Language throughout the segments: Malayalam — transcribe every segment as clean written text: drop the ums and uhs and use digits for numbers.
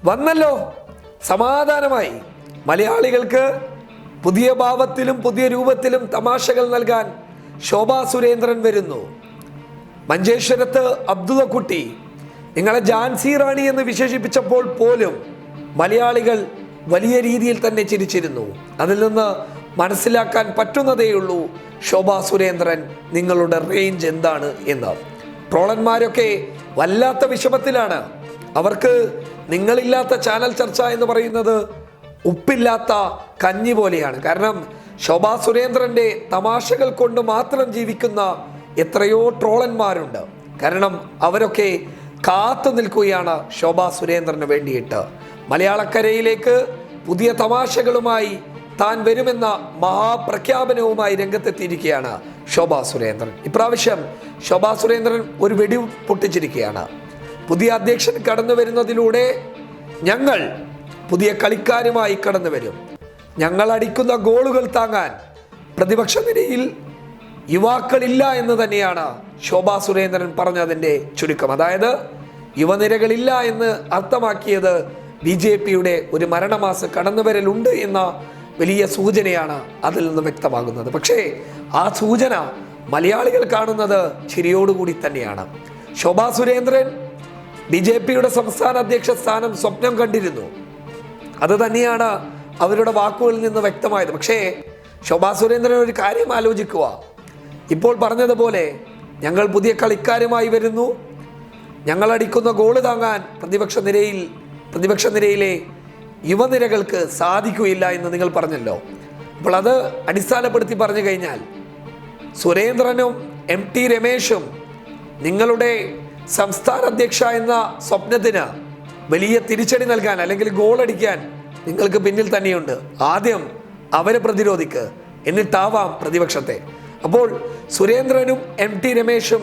വന്നല്ലോ, സമാധാനമായി. മലയാളികൾക്ക് പുതിയ ഭാവത്തിലും പുതിയ രൂപത്തിലും തമാശകൾ നൽകാൻ ശോഭാ സുരേന്ദ്രൻ വരുന്നു. മഞ്ചേശ്വരത്ത് അബ്ദുള്ളക്കുട്ടി നിങ്ങളെ ഝാൻസി റാണി എന്ന് വിശേഷിപ്പിച്ചപ്പോൾ പോലും മലയാളികൾ വലിയ രീതിയിൽ തന്നെ ചിരിച്ചിരുന്നു. അതിൽ നിന്ന് മനസ്സിലാക്കാൻ പറ്റുന്നതേയുള്ളൂ ശോഭാ സുരേന്ദ്രൻ നിങ്ങളുടെ റേഞ്ച് എന്താണ് എന്ന്. ട്രോളന്മാരൊക്കെ വല്ലാത്ത വിഷമത്തിലാണ്. അവർക്ക് നിങ്ങളില്ലാത്ത ചാനൽ ചർച്ച എന്ന് പറയുന്നത് ഉപ്പില്ലാത്ത കഞ്ഞി പോലെയാണ്. കാരണം ശോഭാ സുരേന്ദ്രൻ്റെ തമാശകൾ കൊണ്ട് മാത്രം ജീവിക്കുന്ന എത്രയോ ട്രോളന്മാരുണ്ട്. കാരണം അവരൊക്കെ കാത്തു നിൽക്കുകയാണ് ശോഭാ സുരേന്ദ്രന് വേണ്ടിയിട്ട്. മലയാളക്കരയിലേക്ക് പുതിയ തമാശകളുമായി താൻ വരുമെന്ന മഹാപ്രഖ്യാപനവുമായി രംഗത്തെത്തിയിരിക്കുകയാണ് ശോഭാ സുരേന്ദ്രൻ. ഇപ്രാവശ്യം ശോഭാ സുരേന്ദ്രൻ ഒരു വെടി പൊട്ടിച്ചിരിക്കുകയാണ്. പുതിയ അധ്യക്ഷൻ കടന്നു വരുന്നതിലൂടെ ഞങ്ങൾ പുതിയ കളിക്കാരുമായി കടന്നു വരും. ഞങ്ങൾ അടിക്കുന്ന ഗോളുകൾ താങ്ങാൻ പ്രതിപക്ഷ നിരയിൽ യുവാക്കളില്ല എന്ന് തന്നെയാണ് ശോഭാ സുരേന്ദ്രൻ പറഞ്ഞതിൻ്റെ ചുരുക്കം. അതായത് യുവനിരകളില്ല എന്ന് അർത്ഥമാക്കിയത് BJPയുടെ ഒരു മരണമാസ കടന്നുവരലുണ്ട് എന്ന വലിയ സൂചനയാണ് അതിൽ നിന്ന് വ്യക്തമാകുന്നത്. പക്ഷേ ആ സൂചന മലയാളികൾ കാണുന്നത് ചിരിയോടുകൂടി തന്നെയാണ്. ശോഭാ സുരേന്ദ്രൻ BJPയുടെ സംസ്ഥാന അധ്യക്ഷ സ്ഥാനം സ്വപ്നം കണ്ടിരുന്നു. അത് തന്നെയാണ് അവരുടെ വാക്കുകളിൽ നിന്ന് വ്യക്തമായത്. പക്ഷേ ശോഭാ സുരേന്ദ്രൻ ഒരു കാര്യം ആലോചിക്കുക. ഇപ്പോൾ പറഞ്ഞതുപോലെ ഞങ്ങൾ പുതിയ കളിക്കാരുമായി വരുന്നു, ഞങ്ങൾ അടിക്കുന്ന ഗോള് താങ്ങാൻ പ്രതിപക്ഷ നിരയിലെ യുവനിരകൾക്ക് സാധിക്കുകയില്ല എന്ന് നിങ്ങൾ പറഞ്ഞല്ലോ. അപ്പോൾ അത് അടിസ്ഥാനപ്പെടുത്തി പറഞ്ഞു കഴിഞ്ഞാൽ സുരേന്ദ്രനും MT രമേശും നിങ്ങളുടെ സംസ്ഥാന അധ്യക്ഷ എന്ന സ്വപ്നത്തിന് വലിയ തിരിച്ചടി നൽകാൻ അല്ലെങ്കിൽ ഗോളടിക്കാൻ നിങ്ങൾക്ക് പിന്നിൽ തന്നെയുണ്ട്. ആദ്യം അവരെ പ്രതിരോധിക്ക്, എന്നിട്ടാവാം പ്രതിപക്ഷത്തെ. അപ്പോൾ സുരേന്ദ്രനും MT രമേശും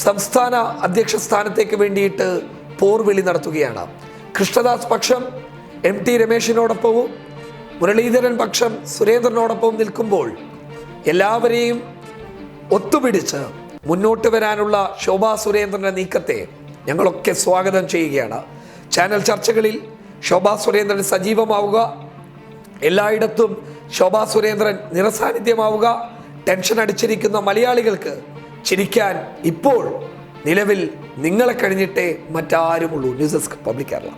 സംസ്ഥാന അധ്യക്ഷ സ്ഥാനത്തേക്ക് വേണ്ടിയിട്ട് പോർവിളി നടത്തുകയാണ്. കൃഷ്ണദാസ് പക്ഷം MT രമേശിനോടൊപ്പവും മുരളീധരൻ പക്ഷം സുരേന്ദ്രനോടൊപ്പവും നിൽക്കുമ്പോൾ എല്ലാവരെയും ഒത്തുപിടിച്ച് മുന്നോട്ട് വരാനുള്ള ശോഭാ സുരേന്ദ്രൻ്റെ നീക്കത്തെ ഞങ്ങളൊക്കെ സ്വാഗതം ചെയ്യുകയാണ്. ചാനൽ ചർച്ചകളിൽ ശോഭാ സുരേന്ദ്രൻ സജീവമാവുക, എല്ലായിടത്തും ശോഭാ സുരേന്ദ്രൻ നിറസാന്നിധ്യമാവുക. ടെൻഷൻ അടിച്ചിരിക്കുന്ന മലയാളികൾക്ക് ചിരിക്കാൻ ഇപ്പോൾ നിലവിൽ നിങ്ങളെ കഴിഞ്ഞിട്ടേ മറ്റാരുമുള്ളൂ. News desk public Kerala.